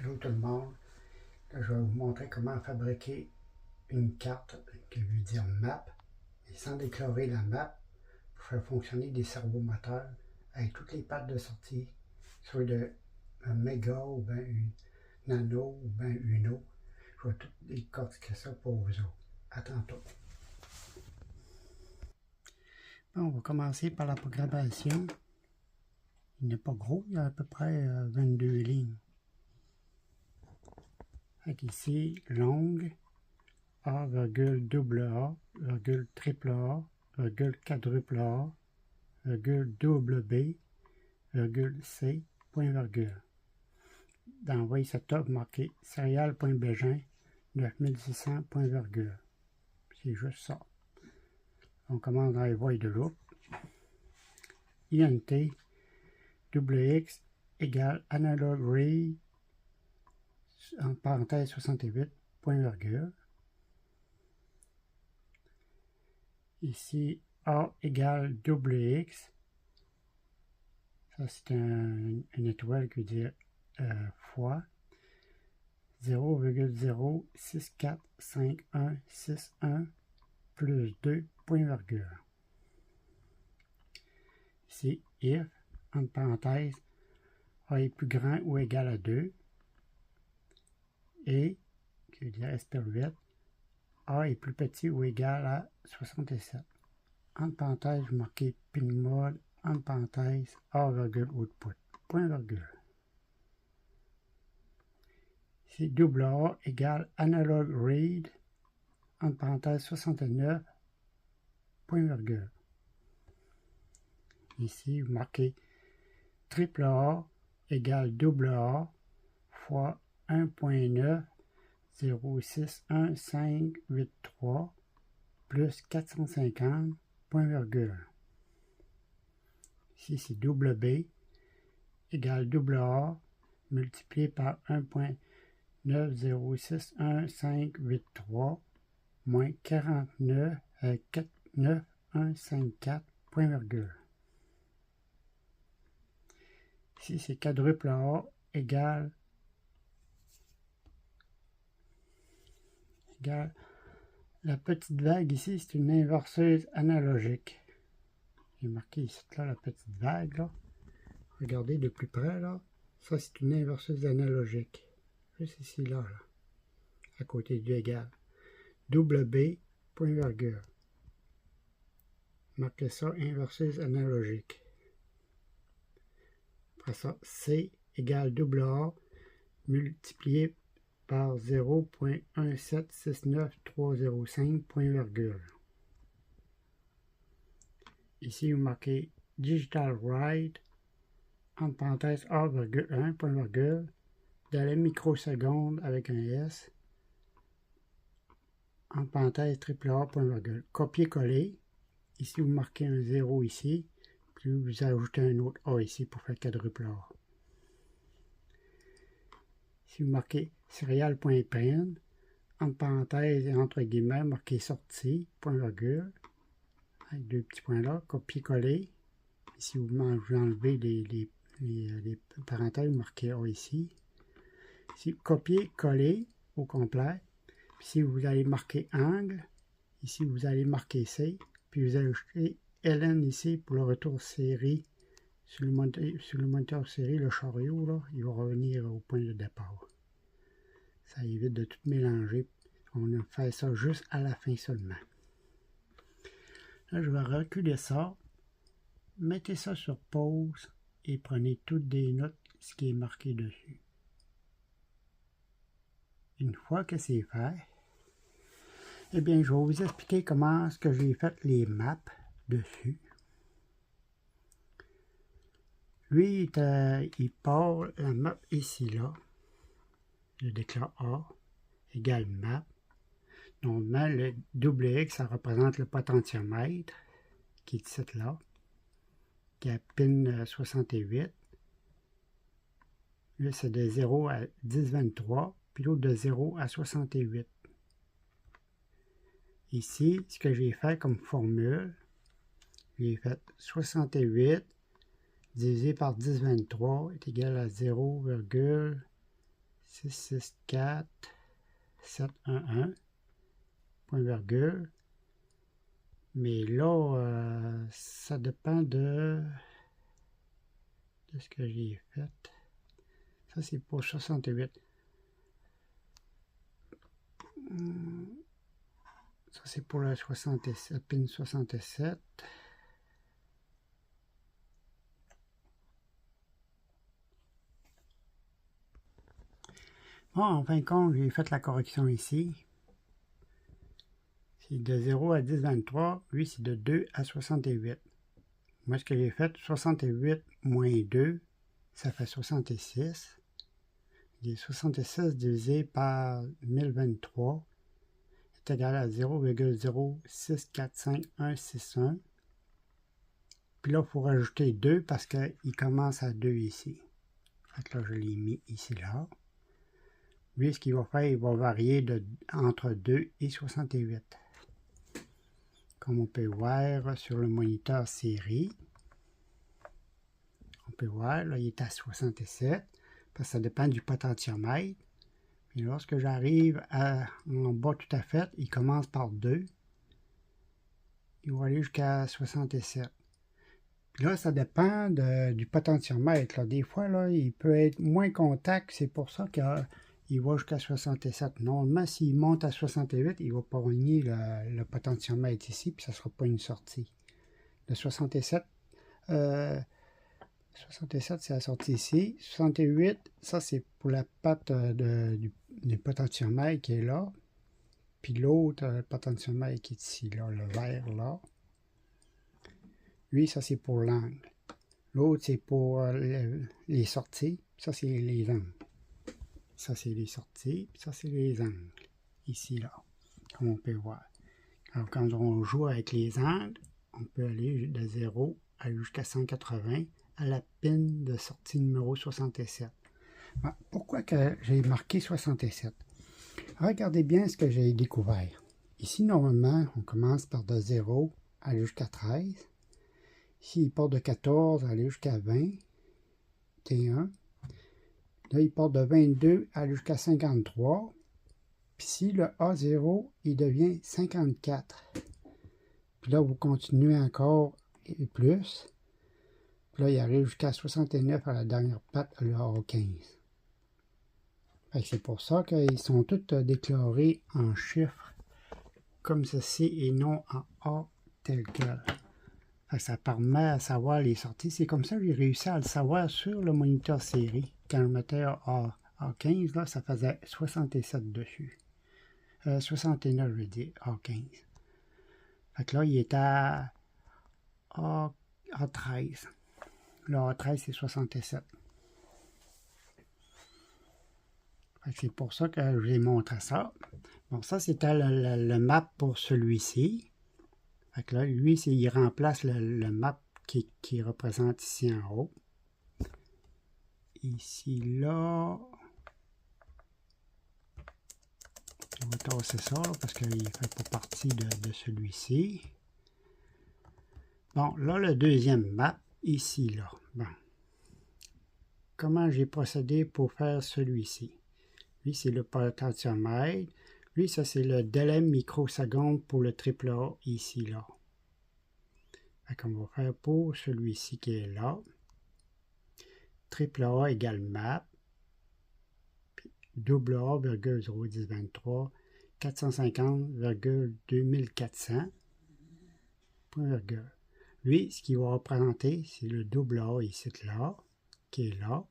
Hello tout le monde, là, je vais vous montrer comment fabriquer une carte qui veut dire map et sans déclarer la map pour faire fonctionner des cerveaux moteurs avec toutes les pattes de sortie, soit de un méga ou bien une nano ou bien uno. Je vais tout décortiquer ça pour vous autres. À tantôt. Bon, on va commencer par la programmation. Il n'est pas gros, il y a à peu près 22 lignes. Fait ici, longue, A, double A, triple A, quadruple A, double B, C, point virgule. Dans Voice Setup, marqué serial.bégin 9600, point virgule. C'est juste ça. On commence dans les voies de loop. INT, WX égale analog read, en parenthèse 68, point virgule. Ici, A égale WX. Ça, c'est une étoile qui veut dire fois 0,0645161 plus 2, point virgule. Ici, if, entre parenthèses, A est plus grand ou égal à 2, et, qui veut dire SPR8, A est plus petit ou égal à 67. Entre parenthèses, je marquais pin mode, entre parenthèses, A virgule output, point virgule. Ici, double A égale analog read, entre parenthèses 69, point virgule. Ici, vous marquez triple A égale double A fois 1.9 061,583 plus 450, point virgule. Ici, c'est double B égale double A multiplié par 1.9061,583 moins 49 49154, point virgule. Ici, c'est quadruple A égale la petite vague ici, c'est une inverseuse analogique. J'ai marqué ici là la petite vague là. Regardez de plus près là. Ça c'est une inverseuse analogique. Juste ici là, à côté du égal. Double B, point virgule. Marquez ça inverseuse analogique. Après ça, C égale double A multiplié par 0.1769305, point virgule. Ici, vous marquez Digital Write, entre parenthèses A,1, point virgule, dans les microsecondes avec un S, entre parenthèses triple A, point virgule. Copier-coller. Ici, vous marquez un 0 ici, puis vous ajoutez un autre A ici pour faire quadruple A. Si vous marquez serial.print, entre parenthèses et entre guillemets, marquez sortie, point virgule, avec deux petits points là, copier-coller. Ici, vous enlevez les parenthèses, vous marquez A ici. Ici, copier-coller au complet. Puis ici, vous allez marquer angle. Ici, vous allez marquer C. Puis vous allez ajouter LN ici pour le retour série. Sur le moniteur série, le chariot, là, il va revenir au point de départ. Ça évite de tout mélanger. On fait ça juste à la fin seulement. Là, je vais reculer ça. Mettez ça sur pause et prenez toutes des notes, ce qui est marqué dessus. Une fois que c'est fait, eh bien, je vais vous expliquer comment est-ce que j'ai fait les maps dessus. Lui, il part la map ici, là. Je déclare A égale map. Normalement, le double X, ça représente le potentiomètre, qui est ici, là, qui est à pin 68. Là, c'est de 0 à 1023, puis l'autre de 0 à 68. Ici, ce que j'ai fait comme formule, j'ai fait 68 divisé par 1023 est égal à 0,064 664 711 point virgule. Mais là, ça dépend de ce que j'ai fait. Ça, c'est pour 68. Ça, c'est pour le 67, pin 67. Bon, en fin de compte, j'ai fait la correction ici. C'est de 0 à 10,23. Lui, c'est de 2 à 68. Moi, ce que j'ai fait, 68 moins 2, ça fait 66. Et 66 divisé par 1023 est égal à 0,0645161. Puis là, il faut rajouter 2 parce qu'il commence à 2 ici. Fait que là, je l'ai mis ici, là. Lui, ce qu'il va faire, il va varier entre 2 et 68. Comme on peut voir sur le moniteur série, on peut voir, là, il est à 67, parce que ça dépend du potentiomètre. Et lorsque j'arrive en bas tout à fait, il commence par 2. Il va aller jusqu'à 67. Puis là, ça dépend du potentiomètre. Là. Des fois, là, il peut être moins contact. C'est pour ça qu'il va jusqu'à 67. Normalement, s'il monte à 68, il va pogner le potentiomètre ici, puis ça ne sera pas une sortie. Le 67, 67, c'est la sortie ici. 68, ça, c'est pour la patte du potentiomètre qui est là. Puis l'autre potentiomètre qui est ici, là, le vert, là. Lui, ça, c'est pour l'angle. L'autre, c'est pour les sorties. Ça, c'est les angles. Ça, c'est les sorties. Puis ça, c'est les angles. Ici, là. Comme on peut voir. Alors, quand on joue avec les angles, on peut aller de 0 jusqu'à 180 à la pin de sortie numéro 67. Bon, pourquoi que j'ai marqué 67? Regardez bien ce que j'ai découvert. Ici, normalement, on commence par de 0 à jusqu'à 13. Ici, il part de 14 à aller jusqu'à 20. T1. Là, il part de 22 à aller jusqu'à 53. Puis ici, le A0, il devient 54. Puis là, vous continuez encore et plus. Puis là, il arrive jusqu'à 69 à la dernière patte, le A15. C'est pour ça qu'ils sont tous déclarés en chiffres comme ceci et non en A tel quel. Ça permet à savoir les sorties. C'est comme ça que j'ai réussi à le savoir sur le moniteur série. Quand je mettais A15, là, ça faisait 67 dessus. 69, je veux dire, A15. Fait que là, il est à A13. Le A13, c'est 67. C'est pour ça que je vous ai montré ça. Bon, ça, c'était le map pour celui-ci. Fait que là, lui, il remplace le map qui représente ici en haut. Ici, là. On va tasser ça, là, parce qu'il ne fait pas partie de celui-ci. Bon, là, le deuxième map, ici, là. Bon. Comment j'ai procédé pour faire celui-ci? Lui, c'est le potentiomètre. Lui, ça, c'est le délai microseconde pour le AAA ici, là. Fait qu'on va faire pour celui-ci qui est là. AAA égale map. Double A, 0,01023, 450,2400. Point virgule. Lui, ce qu'il va représenter, c'est le double A ici, là, qui est là.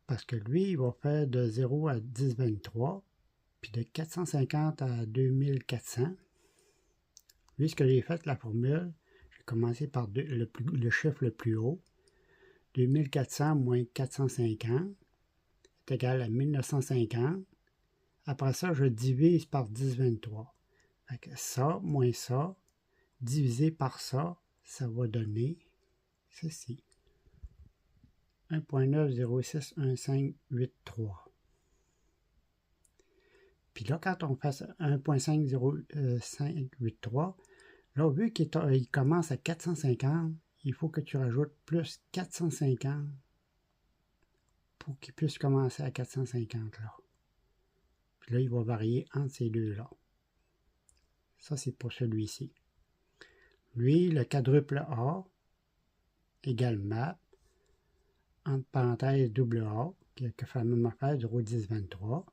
Parce que lui, il va faire de 0 à 1023, puis de 450 à 2400. Lui, ce que j'ai fait, la formule, j'ai commencé par le chiffre le plus haut. 2400 moins 450 est égal à 1950. Après ça, je divise par 1023. Fait que ça, moins ça, divisé par ça, ça va donner ceci. 1.9061583. Puis là, quand on fait 1.50583, là, vu qu'il commence à 450, il faut que tu rajoutes plus 450 pour qu'il puisse commencer à 450 là. Puis là, il va varier entre ces deux-là. Ça, c'est pour celui-ci. Lui, le quadruple A égale map, entre parenthèses double A, qui fait la même affaire, 0,1023.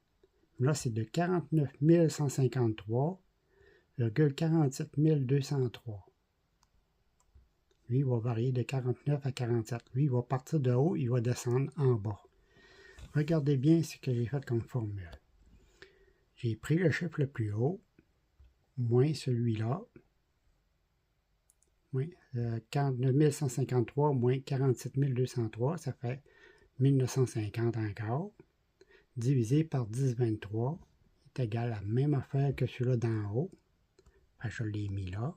Là, c'est de 49 153,47 203. Lui, il va varier de 49 à 47. Lui, il va partir de haut, il va descendre en bas. Regardez bien ce que j'ai fait comme formule. J'ai pris le chiffre le plus haut, moins celui-là, moins 49 153 moins 47 203, ça fait 1950 encore, divisé par 1023, est égal à la même affaire que celui-là d'en haut. Enfin, je l'ai mis là.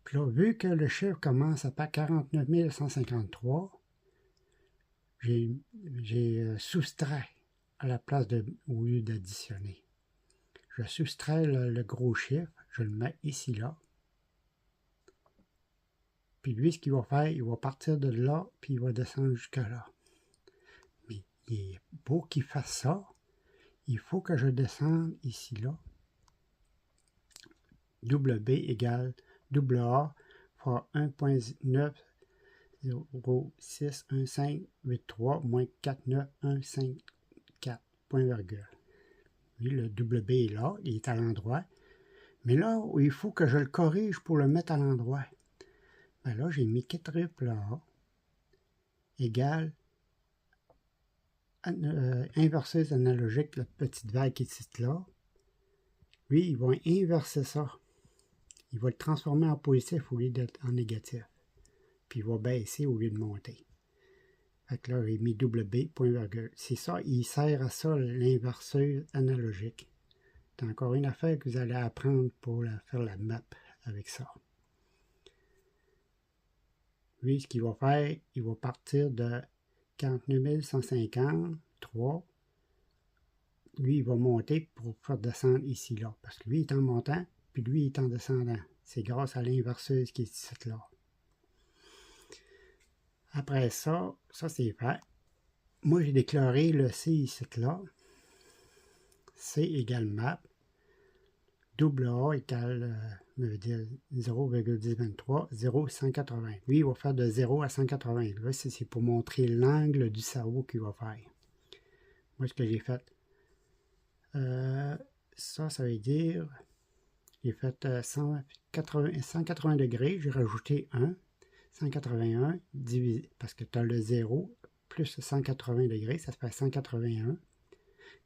Puis là, vu que le chiffre commence à 49 153, j'ai soustrait à la place au lieu d'additionner. Je soustrais le gros chiffre, je le mets ici, là. Puis lui, ce qu'il va faire, il va partir de là, puis il va descendre jusqu'à là. Mais pour qu'il fasse ça, il faut que je descende ici, là. Double B égale double A fois 1.9061583 moins 49154, point virgule. Lui, le double B est là, il est à l'endroit. Mais là, il faut que je le corrige pour le mettre à l'endroit. Ben là, j'ai mis quadruple A égale inverseuse analogique, la petite vague qui est ici là. Lui, il va inverser ça. Il va le transformer en positif au lieu d'être en négatif. Puis il va baisser au lieu de monter. Fait que là, j'ai mis double B, point virgule. C'est ça, il sert à ça, l'inverseuse analogique. C'est encore une affaire que vous allez apprendre pour faire la map avec ça. Lui, ce qu'il va faire, il va partir de 49 153. Lui, il va monter pour faire descendre ici, là. Parce que lui, il est en montant, puis lui, il est en descendant. C'est grâce à l'inverseuse qui est ici, là. Après ça, c'est fait. Moi, j'ai déclaré le C ici, là. C égale map. Double A égale, 0,1023, 0,180. Lui, il va faire de 0 à 180. Là, c'est pour montrer l'angle du cerveau qu'il va faire. Moi, ce que j'ai fait, ça veut dire, j'ai fait 180 degrés, j'ai rajouté 1, 181, divisé, parce que tu as le 0, plus 180 degrés, ça fait 181,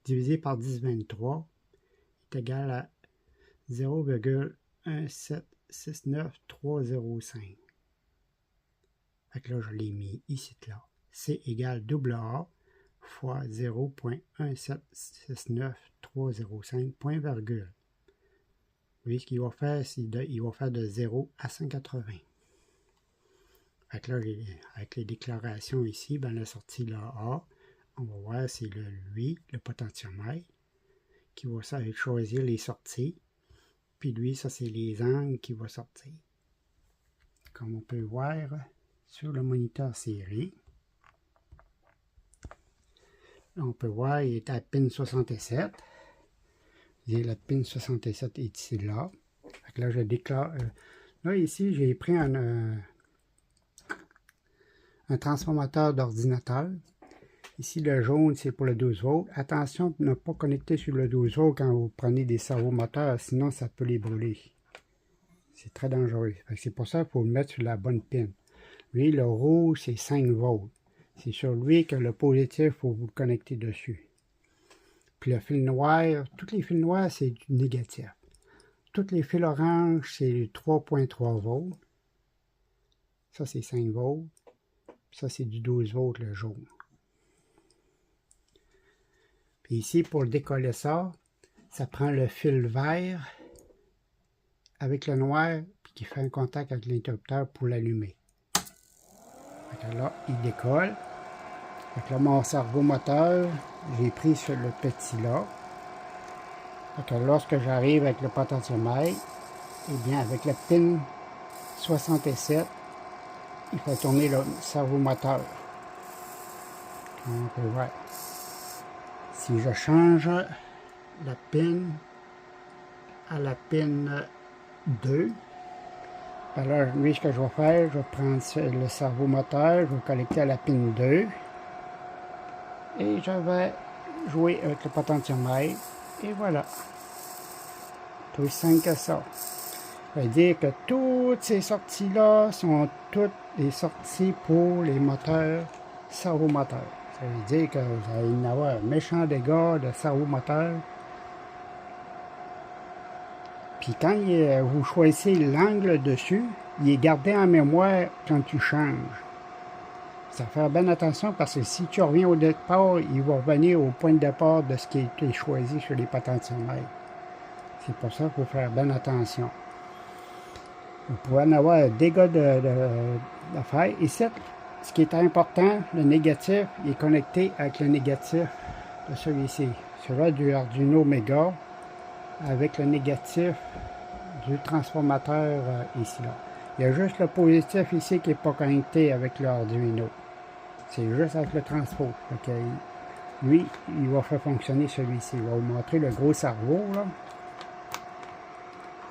divisé par 1023, est égal à 0,1769305. Fait que là, je l'ai mis ici, là. C égale double A fois 0,1769305, point virgule. Lui, ce qu'il va faire, il va faire de 0 à 180. Fait que là, avec les déclarations ici, ben, la sortie là A, on va voir, c'est lui, le potentiomètre, qui va choisir les sorties. Puis lui, ça, c'est les angles qui vont sortir. Comme on peut voir sur le moniteur série. Là, on peut voir, il est à pin 67. Et la pin 67 est ici, là. Fait que là, je déclare. Là, ici, j'ai pris un transformateur d'ordinateur. Ici, le jaune, c'est pour le 12 volts. Attention de ne pas connecter sur le 12 volts quand vous prenez des servomoteurs, sinon ça peut les brûler. C'est très dangereux. C'est pour ça qu'il faut le mettre sur la bonne pin. Lui, le rouge, c'est 5 volts. C'est sur lui que le positif, il faut vous le connecter dessus. Puis le fil noir, tous les fils noirs, c'est du négatif. Tous les fils orange, c'est 3.3 volts. Ça, c'est 5 volts. Ça, c'est du 12 volts, le jaune. Puis ici, pour décoller ça, ça prend le fil vert avec le noir, puis qui fait un contact avec l'interrupteur pour l'allumer. Là, il décolle. Donc là, mon servomoteur, j'ai pris sur le petit là. Donc lorsque j'arrive avec le potentiomètre, eh bien, avec la pin 67, il fait tourner le servomoteur. On peut voir. Si je change la pin à la pin 2, alors lui, ce que je vais faire, je vais prendre le servomoteur, je vais connecter à la pin 2 et je vais jouer avec le potentiomètre et voilà. C'est aussi simple que ça. Ça veut dire que toutes ces sorties-là sont toutes des sorties pour les moteurs servomoteurs. Ça veut dire que vous allez y avoir un méchant dégât de servomoteur. Puis quand vous choisissez l'angle dessus, il est gardé en mémoire quand tu changes. Ça fait faire bien attention parce que si tu reviens au départ, il va revenir au point de départ de ce qui a été choisi sur les potentiomètres. C'est pour ça qu'il faut faire bien attention. Vous pouvez en avoir un dégât d'affaires. Ici, ce qui est important, le négatif est connecté avec le négatif de celui-ci. Celui du Arduino Mega avec le négatif du transformateur ici. Là. Il y a juste le positif ici qui n'est pas connecté avec le Arduino. C'est juste avec le transfo. Okay. Lui, il va faire fonctionner celui-ci. Il va vous montrer le gros cerveau. Là,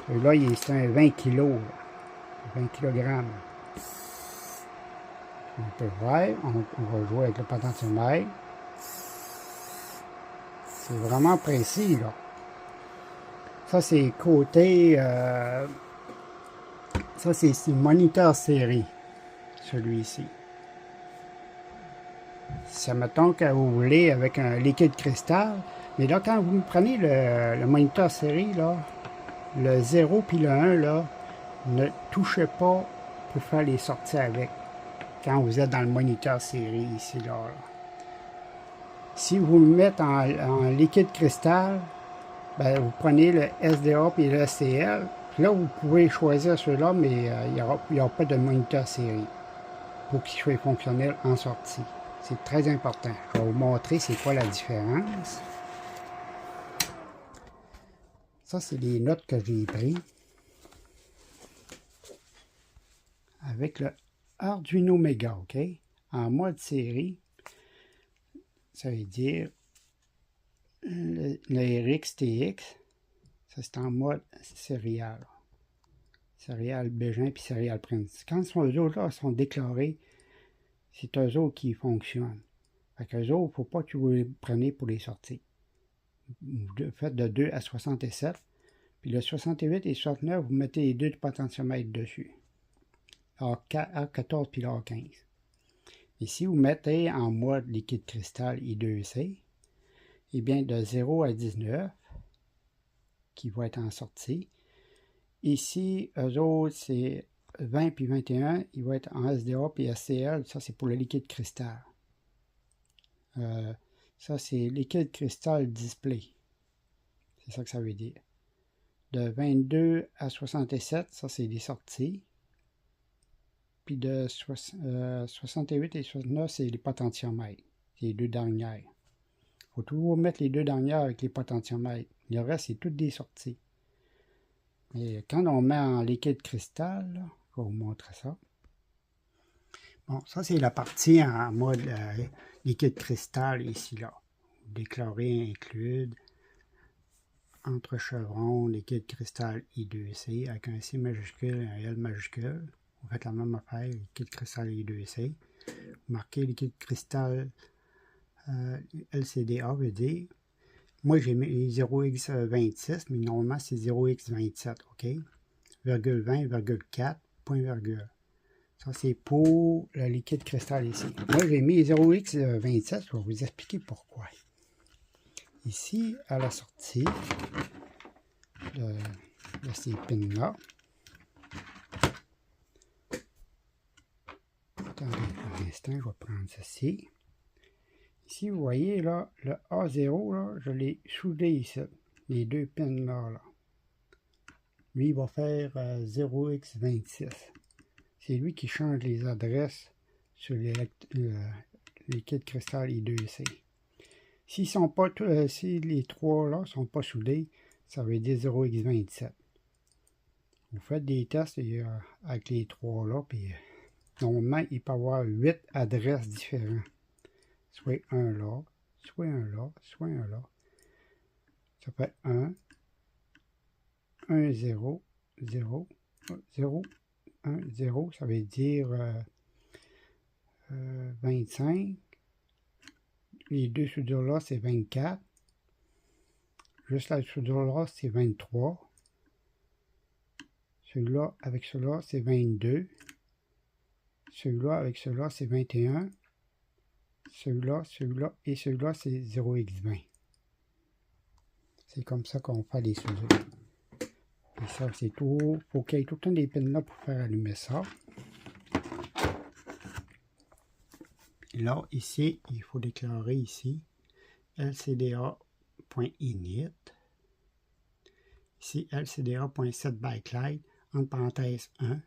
celui-là, c'est un 20 kg. 20 kg. On peut voir. On va jouer avec le potentiomètre. C'est vraiment précis, là. Ça, c'est côté... ça, c'est le moniteur série, celui-ci. Si, mettons que vous voulez avec un liquide cristal, mais là, quand vous prenez le moniteur série, là, le 0 puis le 1, là, ne touchez pas pour faire les sorties avec, quand vous êtes dans le moniteur série, ici, là. Si vous le mettez en liquide cristal, ben, vous prenez le SDA et le SCL. Là, vous pouvez choisir ceux-là, mais il n'y aura pas de moniteur série pour qu'il soit fonctionnel en sortie. C'est très important. Je vais vous montrer c'est quoi la différence. Ça, c'est les notes que j'ai prises avec le Arduino Mega, OK? En mode série, ça veut dire le RX-TX, ça c'est en mode céréal. Céréales Bégin puis céréales Prince. Quand eux autres-là sont déclarés, c'est eux autres qui fonctionnent. Fait qu'eux autres, il ne faut pas que vous les preniez pour les sorties. Vous faites de 2 à 67. Puis le 68 et 69, vous mettez les deux potentiomètres dessus. A14 puis l'A15. Et si vous mettez en mode liquide cristal I2C, eh bien de 0 à 19, qui va être en sortie. Ici, eux autres, c'est 20 puis 21, il va être en SDA puis SCL, ça c'est pour le liquide cristal. Ça c'est liquide cristal display. C'est ça que ça veut dire. De 22 à 67, ça c'est des sorties. Puis de 68 et 69, c'est les potentiomètres. C'est les deux dernières. Il faut toujours mettre les deux dernières avec les potentiomètres. Le reste, c'est toutes des sorties. Et quand on met en liquide cristal, là, je vais vous montrer ça. Bon, ça c'est la partie en mode liquide cristal ici, là. Déclaré include entre chevrons, liquide cristal I2C avec un C majuscule et un L majuscule. Vous faites la même affaire, liquide cristal I2C. Vous marquez liquide cristal LCDA veut dire. Moi j'ai mis 0x26, mais normalement c'est 0x27, ok? Virgule 20, virgule 4, point virgule. Ça c'est pour le liquide cristal ici. Moi j'ai mis 0x27, je vais vous expliquer pourquoi. Ici, à la sortie de ces pins-là, attendez un instant, je vais prendre ceci. Ici, vous voyez, là, le A0, là, je l'ai soudé ici, les deux pins-là. Là. Lui, il va faire 0x26. C'est lui qui change les adresses sur le liquide cristal I2C. S'ils sont pas si les trois là sont pas soudés, ça veut dire 0x27. Vous faites des tests avec les trois là, puis normalement il peut y avoir 8 adresses différentes soit un là, soit un là, soit un là. Ça fait 1, 1, 0, 0, 0, 1, 0, ça veut dire 25. Les deux soudures-là, c'est 24. Juste la soudure-là, c'est 23. Celui-là avec celui-là, c'est 22. Celui-là avec celui-là, c'est 21. Celui-là, celui-là et celui-là, c'est 0x20. C'est comme ça qu'on fait les soudures. Et ça, c'est tout. Il faut qu'il y ait tout le temps des pins là pour faire allumer ça. Et là, ici, il faut déclarer ici lcda.init. Ici, lcda.setBacklight, entre parenthèses 1.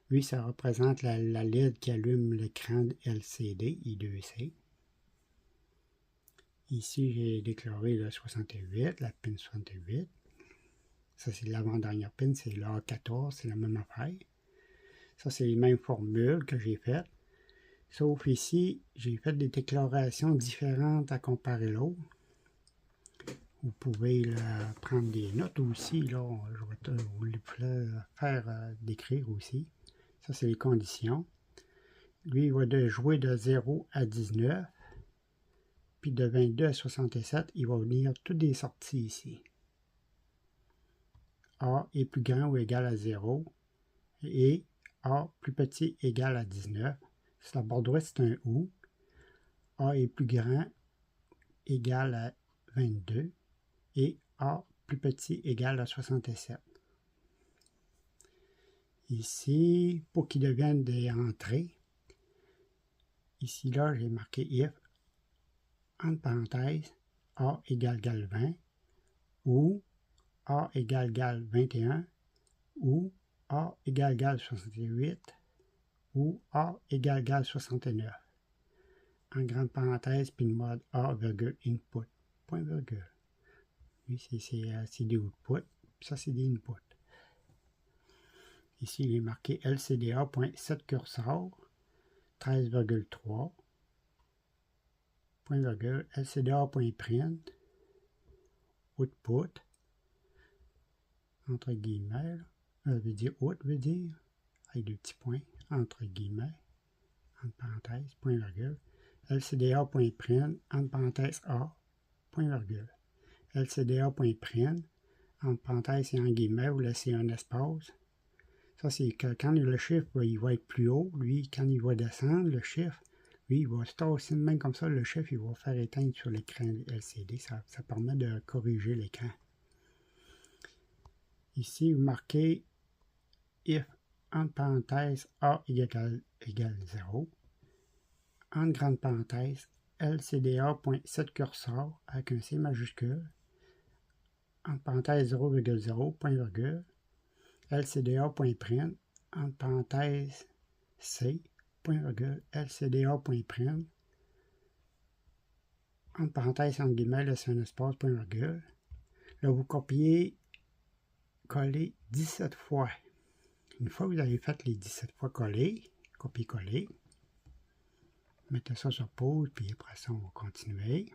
Lui, ça représente la LED qui allume l'écran de LCD, I2C. Ici, j'ai déclaré le 68, la pin 68. Ça, c'est l'avant-dernière pin, c'est l'A14, c'est la même affaire. Ça, c'est les mêmes formules que j'ai faites. Sauf ici, j'ai fait des déclarations différentes à comparer l'autre. Vous pouvez là, prendre des notes aussi. Là, je vais vous les faire décrire aussi. Ça, c'est les conditions. Lui, il va jouer de 0 à 19. Puis de 22 à 67, il va venir toutes des sorties ici. A est plus grand ou égal à 0. Et A plus petit égal à 19. Sur la bord droite, c'est un OU. A est plus grand égal à 22. Et A plus petit égal à 67. Ici, pour qu'ils deviennent des entrées, ici, là, j'ai marqué if, entre parenthèses, A égale 20, ou A égale 21, ou A égale 68, ou A égale 69. En grande parenthèse, puis le mode A, input, point virgule. Oui, c'est des outputs, ça c'est des inputs. Ici, il est marqué lcda.setCursor, 13,3, point virgule, lcda.print, output, entre guillemets, veut dire out, veut dire, avec deux petits points, entre guillemets, entre parenthèses, point virgule, lcda.print, entre parenthèses A, point virgule, lcda.print, entre parenthèses et en guillemets, vous laissez un espace. Ça, c'est que quand le chiffre il va être plus haut, lui, quand il va descendre, le chiffre, lui, il va se tasser de même comme ça, le chiffre, il va faire éteindre sur l'écran LCD. Ça permet de corriger l'écran. Ici, vous marquez if, entre parenthèses, A égale 0, entre grande parenthèse, lcda.setCursor avec un C majuscule, entre parenthèses 0,0, point virgule, lcda.print, entre parenthèses C, point virgule, lcda.print, entre parenthèses, entre guillemets, laissez un espace, point virgule. Là, vous copiez, collez 17 fois. Une fois que vous avez fait les 17 fois coller, copier-coller, mettez ça sur pause, puis après ça, on va continuer.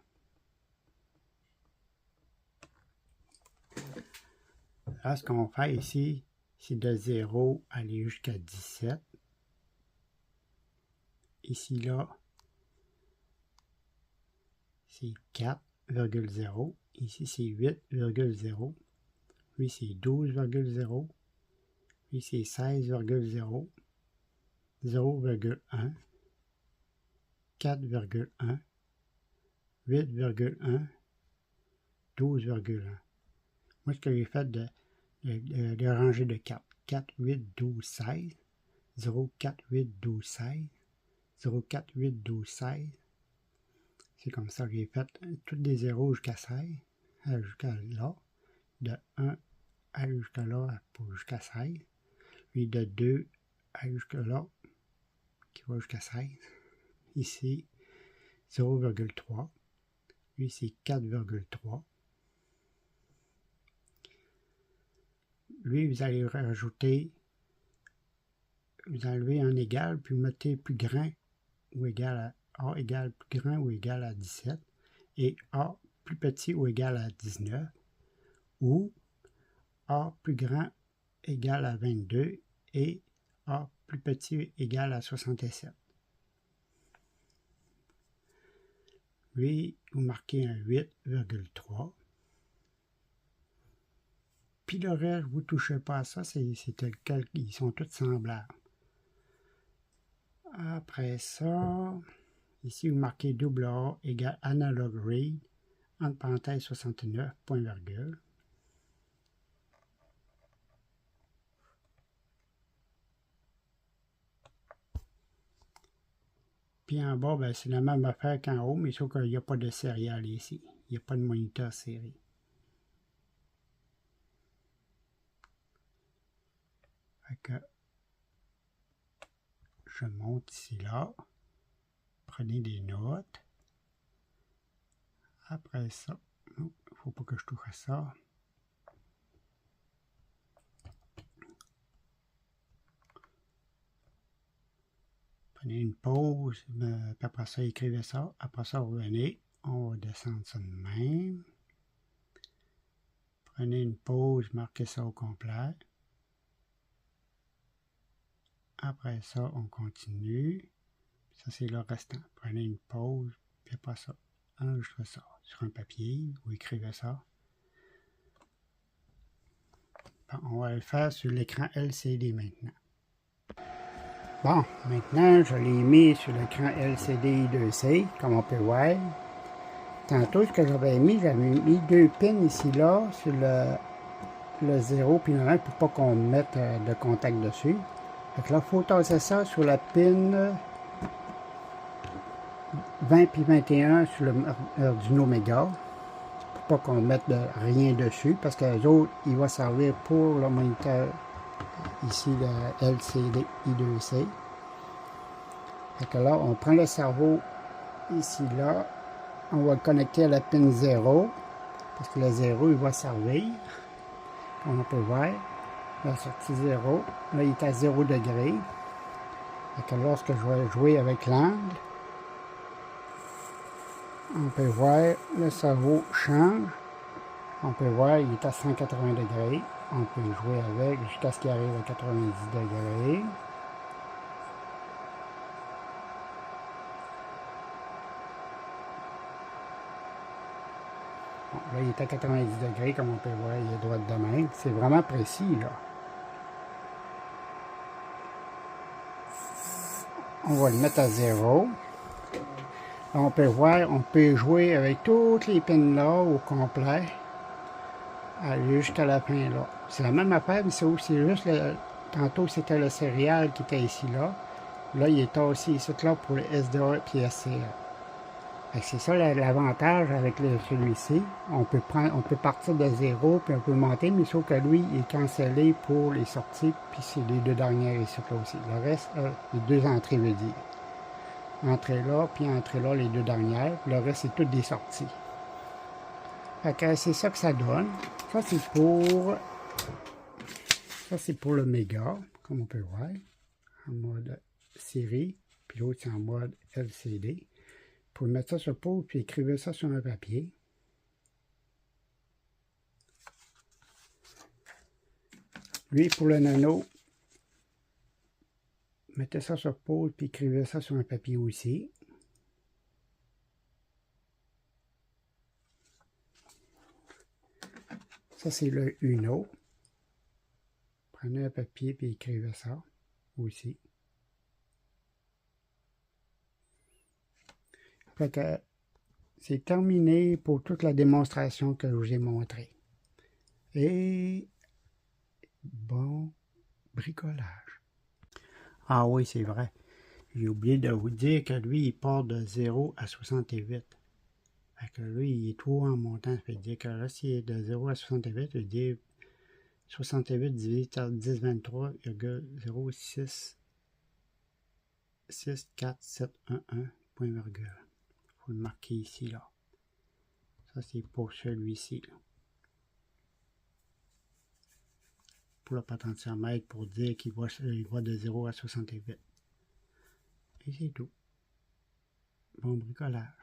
Là, ce qu'on fait ici, c'est de 0 aller jusqu'à 17. Ici, là, c'est 4,0. Ici, c'est 8,0. Puis, c'est 12,0. Puis, c'est 16,0. 0,1. 4,1. 8,1. 12,1. Moi, ce que j'ai fait de ranger de 4. 4, 8, 12, 16. 0, 4, 8, 12, 16. 0, 4, 8, 12, 16. C'est comme ça que j'ai fait toutes des zéros jusqu'à 16, jusqu'à là. De 1 à jusqu'à là, jusqu'à 16. Puis de 2 à jusqu'à là, qui va jusqu'à 16. Ici, 0,3. Lui, c'est 4,3. Lui, vous allez rajouter, vous enlevez un égal, puis vous mettez plus grand ou égal A égale plus grand ou égal à 17 et A plus petit ou égal à 19 ou A plus grand égal à 22 et A plus petit égal à 67. Lui, vous marquez un 8,3. Puis le reste, vous ne touchez pas à ça, ils sont tous semblables. Après ça, ici vous marquez AA égale analog read, entre parenthèses 69, point virgule. Puis en bas, ben, c'est la même affaire qu'en haut, mais sauf qu'il n'y a pas de céréales ici. Il n'y a pas de moniteur série. Fait que je monte ici là. Prenez des notes. Après ça, il ne faut pas que je touche à ça. Prenez une pause, puis après ça, écrivez ça. Après ça, revenez. On va descendre ça de même. Prenez une pause, marquez ça au complet. Après ça, on continue. Ça, c'est le restant. Prenez une pause, puis après ça, enregistrez ça sur un papier ou écrivez ça. Bon, on va le faire sur l'écran LCD maintenant. Bon, maintenant, je l'ai mis sur l'écran LCD I2C, comme on peut voir. Tantôt, ce que j'avais mis deux pins ici, là, sur le 0 puis le 1 pour pas qu'on mette de contact dessus. Donc là, il faut tasser ça sur la pin 20 puis 21 sur le Arduino Mega. Pour pas qu'on mette rien dessus, parce que les autres, il va servir pour le moniteur ici, le LCD I2C. Fait que là, on prend le cerveau ici, là. On va le connecter à la pin 0, parce que le 0, il va servir. Comme on peut voir, la sortie 0, là, il est à 0 degré. Fait que lorsque je vais jouer avec l'angle, on peut voir le cerveau change. On peut voir, il est à 180 degrés. On peut jouer avec jusqu'à ce qu'il arrive à 90 degrés. Bon, là, il est à 90 degrés, comme on peut voir, il est droit de même. C'est vraiment précis, là. On va le mettre à 0. Là, on peut voir, on peut jouer avec toutes les pins là au complet. Aller jusqu'à la fin, là. C'est la même affaire, mais c'est juste tantôt, c'était le céréal qui était ici, là. Là, il est aussi ici, là, pour le SDA et SCA. C'est ça l'avantage avec celui-ci. On peut partir de 0, puis on peut monter, mais sauf que lui, il est cancellé pour les sorties, puis c'est les deux dernières ici, là aussi. Le reste, les deux entrées, veut dire. Entrée là, puis entrée là, les deux dernières. Le reste, c'est toutes des sorties. Fait que c'est ça que ça donne. Ça, c'est pour le Mega, comme on peut voir, en mode série, puis l'autre, c'est en mode LCD. Pour mettre ça sur pause, puis écrivez ça sur un papier. Lui, pour le nano, mettez ça sur pause, puis écrivez ça sur un papier aussi. Ça, c'est le Uno. Prenez un papier, puis écrivez ça aussi. Fait que c'est terminé pour toute la démonstration que je vous ai montrée. Et bon bricolage. Ah oui, c'est vrai. J'ai oublié de vous dire que lui, il part de 0 à 68. Fait que lui, il est trop en montant. Ça veut dire que là, s'il est de 0 à 68, ça veut dire 68 divisé par 1023,06 64711, point virgule. Il faut le marquer ici, là. Ça, c'est pour celui-ci, là. Pour le potentiomètre, pour dire qu'il va de 0 à 68. Et c'est tout. Bon bricolage.